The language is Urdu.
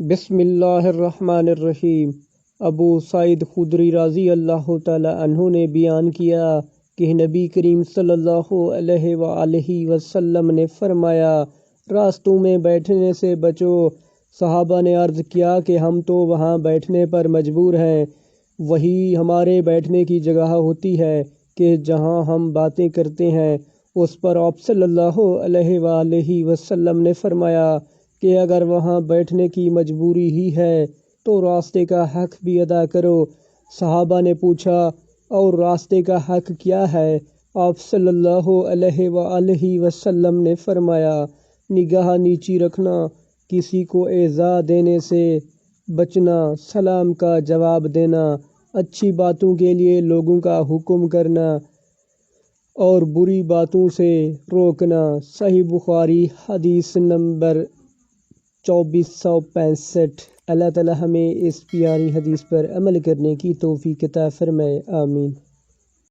بسم اللہ الرحمن الرحیم۔ ابو سعید خدری رضی اللہ تعالی عنہ نے بیان کیا کہ نبی کریم صلی اللہ علیہ وآلہ وسلم نے فرمایا، راستوں میں بیٹھنے سے بچو۔ صحابہ نے عرض کیا کہ ہم تو وہاں بیٹھنے پر مجبور ہیں، وہی ہمارے بیٹھنے کی جگہ ہوتی ہے کہ جہاں ہم باتیں کرتے ہیں۔ اس پر آپ صلی اللہ علیہ وآلہ وسلم نے فرمایا کہ اگر وہاں بیٹھنے کی مجبوری ہی ہے تو راستے کا حق بھی ادا کرو۔ صحابہ نے پوچھا، اور راستے کا حق کیا ہے؟ آپ صلی اللہ علیہ وآلہ وسلم نے فرمایا، نگاہ نیچی رکھنا، کسی کو ایذا دینے سے بچنا، سلام کا جواب دینا، اچھی باتوں کے لیے لوگوں کا حکم کرنا اور بری باتوں سے روکنا۔ صحیح بخاری، حدیث نمبر 2465۔ اللہ تعالی ہمیں اس پیاری حدیث پر عمل کرنے کی توفیق عطا فرمائے، آمین۔